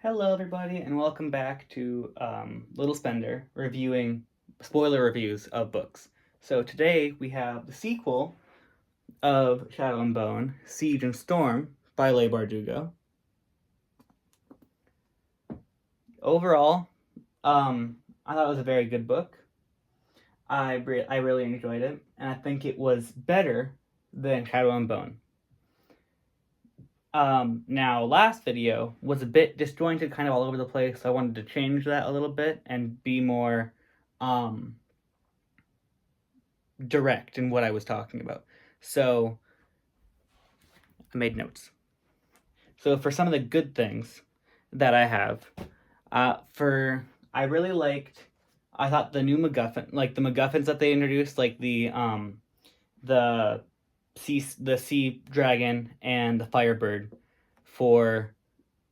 Hello, everybody, and welcome back to Little Spender reviewing spoiler reviews of books. So today we have the sequel of Shadow and Bone, Siege and Storm by Leigh Bardugo. Overall, I thought it was a very good book. I really enjoyed it, and I think it was better than Shadow and Bone. Now last video was a bit disjointed, kind of all over the place. So I wanted to change that a little bit and be more um direct in what I was talking about. So I made notes. So for some of the good things that I have, for I really liked. I thought the new MacGuffin, like the MacGuffins that they introduced, like the sea dragon and the Firebird for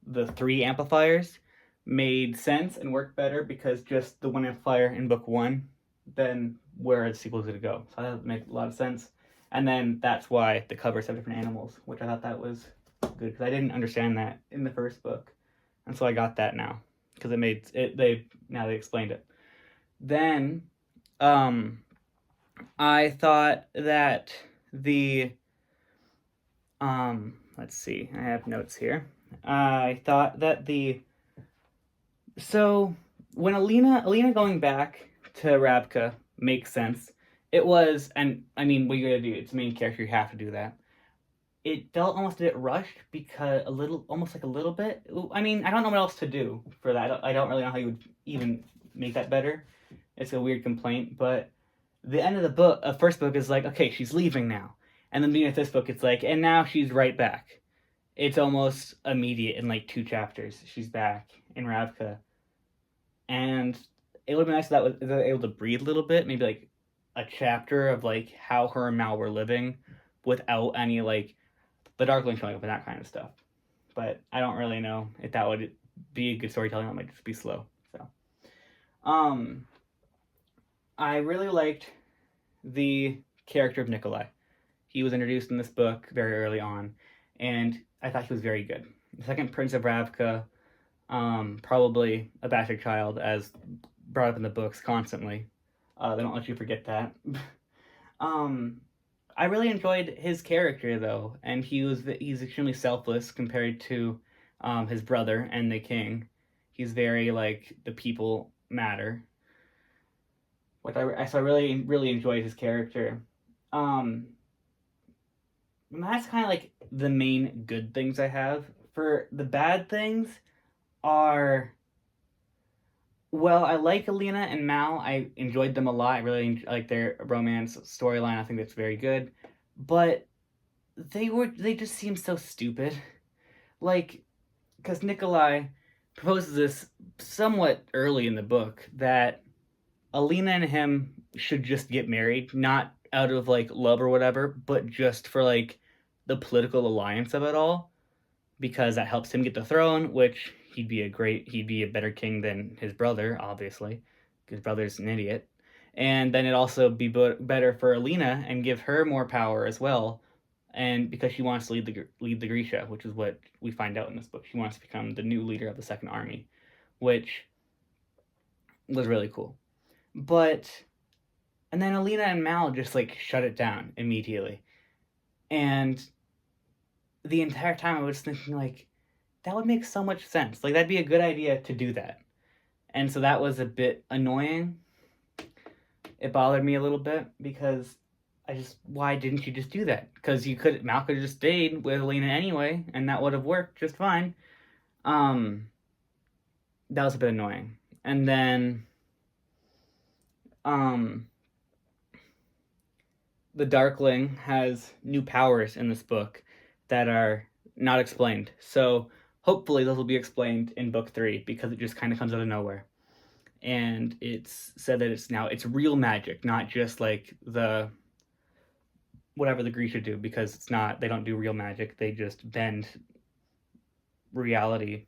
the three amplifiers made sense and worked better because just the one amplifier in book one, then where the sequel's gonna go. So that made a lot of sense. And then that's why the covers have different animals, which I thought that was good because I didn't understand that in the first book, and so I got that now because it made it. They explained it. Then, um, I thought that the let's see, I have notes here. I thought that the so when Alina going back to Ravka makes sense. It was, and I mean, what you gotta do? It's the main character. You have to do that. It felt almost a bit rushed because a little, almost like a little bit. I mean, I don't know what else to do for that. I don't really know how you would even make that better. It's a weird complaint, but the end of the book, first book is like, okay, she's leaving now, and then the beginning of this book, it's like, and now she's right back. It's almost immediate in like 2 chapters. She's back in Ravka, and it would be nice if that was if they were able to breathe a little bit, maybe like a chapter of like how her and Mal were living without any like the Darkling showing up and that kind of stuff. But I don't really know if that would be a good storytelling. That might just be slow. So, um, I really liked the character of Nikolai. He was introduced in this book very early on, and I thought he was very good. The second Prince of Ravka, probably a bastard child, as brought up in the books constantly. They don't let you forget that. um, I really enjoyed his character though, and he's extremely selfless compared to his brother and the king. He's very like the people matter, which I really enjoyed his character. Um, and that's kind of like the main good things I have. For the bad things are, well, I like Alina and Mal. I enjoyed them a lot. I really like their romance storyline. I think that's very good, but they just seem so stupid. Like, because Nikolai proposes this somewhat early in the book that Alina and him should just get married, not out of like love or whatever, but just for like the political alliance of it all, because that helps him get the throne, which he'd be a better king than his brother, obviously. His brother's an idiot. And then it'd also be better for Alina and give her more power as well, and because she wants to lead the Grisha, which is what we find out in this book. She wants to become the new leader of the Second Army, which was really cool. But and then Alina and Mal just like shut it down immediately, and the entire time I was thinking like that would make so much sense. Like that'd be a good idea to do that, and so that was a bit annoying. It bothered me a little bit because why didn't you just do that? Because Mal could have just stayed with Alina anyway, and that would have worked just fine. Um, that was a bit annoying. And then, um, the Darkling has new powers in this book that are not explained. So hopefully those will be explained in book three because it just kind of comes out of nowhere. And it's said that it's real magic, not just like the whatever the Grisha do, because it's not, they don't do real magic. They just bend reality,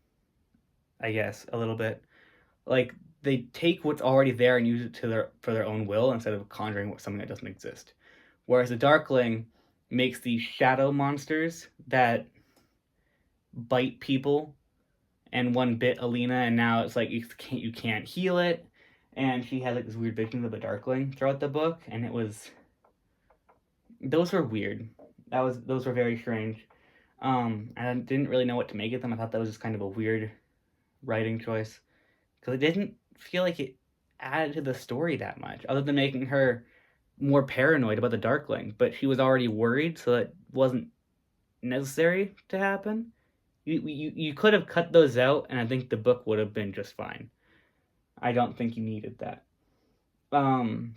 I guess, a little bit. Like they take what's already there and use it for their own will instead of conjuring something that doesn't exist. Whereas the Darkling makes these shadow monsters that bite people and one bit Alina, and now it's like you can't heal it, and she has like this weird vision of the Darkling throughout the book, and those were weird. Those were very strange. I didn't really know what to make of them. I thought that was just kind of a weird writing choice because it didn't feel like it added to the story that much, other than making her more paranoid about the Darkling. But she was already worried, so it wasn't necessary to happen. You could have cut those out, and I think the book would have been just fine. I don't think you needed that. And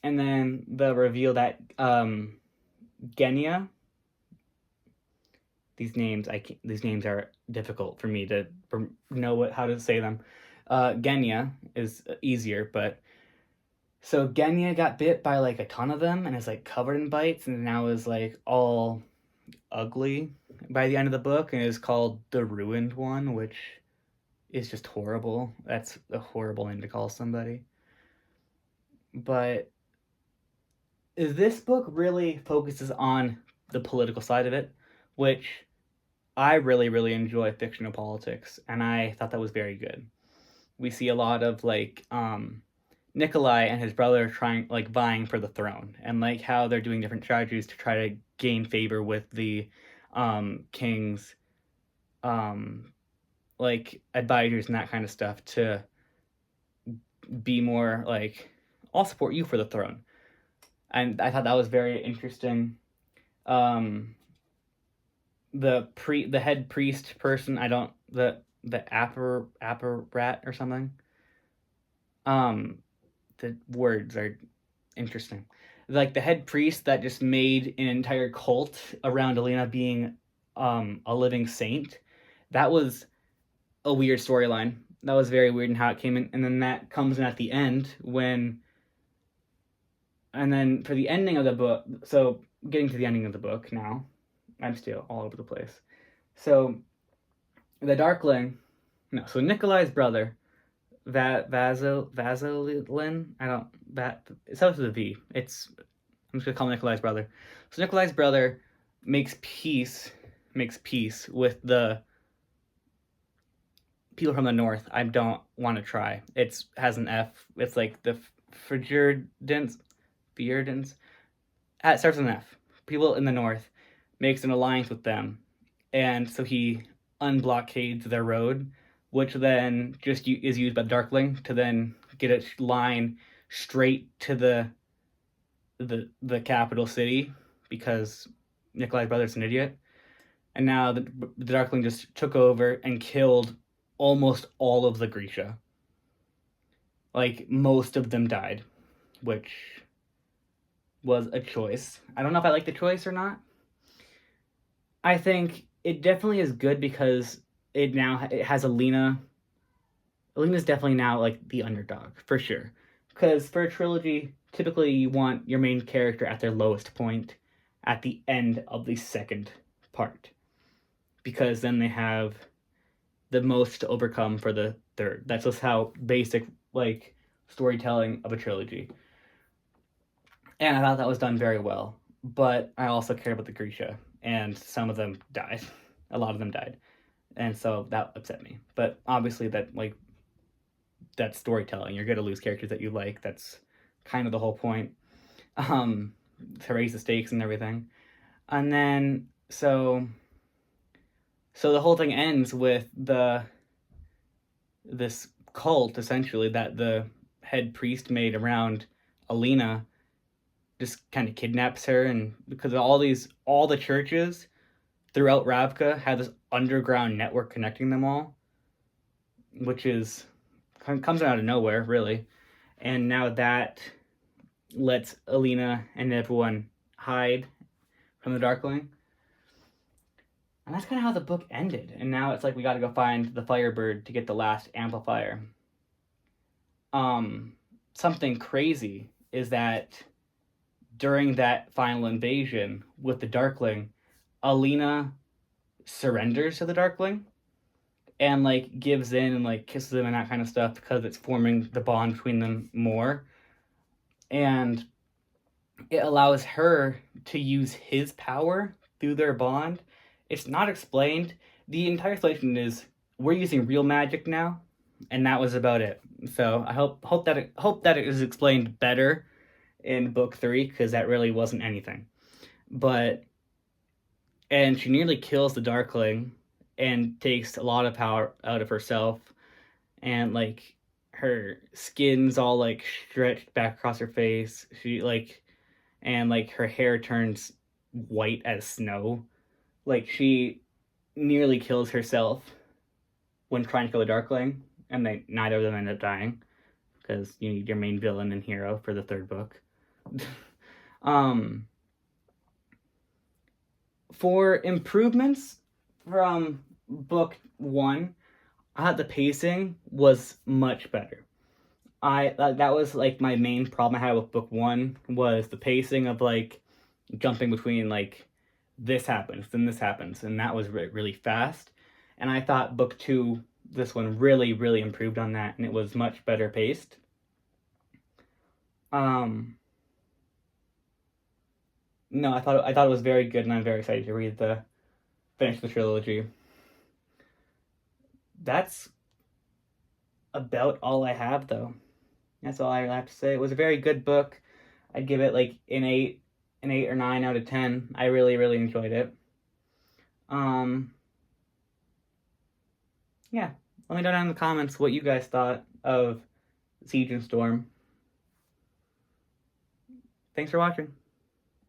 then the reveal that Genya. These names are difficult for me to know how to say them. Genya is easier, but so Genya got bit by like a ton of them and is like covered in bites, and now is like all ugly by the end of the book, and is called the Ruined One, which is just horrible. That's a horrible name to call somebody. But this book really focuses on the political side of it, which I really, really enjoy fictional politics, and I thought that was very good. We see a lot of like Nikolai and his brother vying for the throne, and like how they're doing different strategies to try to gain favor with the king's like advisors and that kind of stuff, to be more like, I'll support you for the throne. And I thought that was very interesting. The head priest person, the apparat or something. The words are interesting. Like the head priest that just made an entire cult around Alina being a living saint. That was a weird storyline. That was very weird in how it came in, and then that comes in at the end and then for the ending of the book. So getting to the ending of the book now, I'm still all over the place. So the Darkling, no, so Nikolai's brother, Vasilin, it starts with a V. I'm just gonna call him Nikolai's brother. So Nikolai's brother makes peace with the people from the north. I don't want to try. It has an F. It's like the Fjerdans. It starts with an F. People in the north, makes an alliance with them, and so he unblockades their road, which then just is used by Darkling to then get a line straight to the capital city, because Nikolai's brother's an idiot. And now the Darkling just took over and killed almost all of the Grisha. Like, most of them died, which was a choice. I don't know if I like the choice or not. I think it definitely is good because it has Alina. Alina's definitely now like the underdog, for sure. Because for a trilogy, typically you want your main character at their lowest point at the end of the second part, because then they have the most to overcome for the third. That's just how basic like storytelling of a trilogy. And I thought that was done very well. But I also care about the Grisha, and some of them died. A lot of them died. And so that upset me. But obviously that's storytelling. You're going to lose characters that you like. That's kind of the whole point. To raise the stakes and everything. And then, so the whole thing ends with this cult, essentially, that the head priest made around Alina, just kind of kidnaps her, and because all the churches throughout Ravka have this underground network connecting them all, which comes out of nowhere, really. And now that lets Alina and everyone hide from the Darkling. And that's kind of how the book ended. And now it's like we got to go find the Firebird to get the last amplifier. Something crazy is that during that final invasion with the Darkling, Alina surrenders to the Darkling and like gives in and like kisses him and that kind of stuff, because it's forming the bond between them more. And it allows her to use his power through their bond. It's not explained, the entire explanation is we're using real magic now, and that was about it. So I hope that it is explained better in book 3, because that really wasn't anything. But and she nearly kills the Darkling and takes a lot of power out of herself, and like her skin's all like stretched back across her face. She like and like her hair turns white as snow. Like she nearly kills herself when trying to kill the Darkling, and neither of them end up dying because you need your main villain and hero for the 3rd book. um, for improvements from book 1, I thought the pacing was much better. That was like my main problem I had with book 1 was the pacing of like jumping between like this happens, then this happens, and that was really fast. And I thought book 2, this one really improved on that, and it was much better paced. No, I thought it was very good, and I'm very excited to finish the trilogy. That's about all I have, though. That's all I have to say. It was a very good book. I'd give it like an 8 or 9 out of 10. I really enjoyed it. Yeah. Let me know down in the comments what you guys thought of Siege and Storm. Thanks for watching.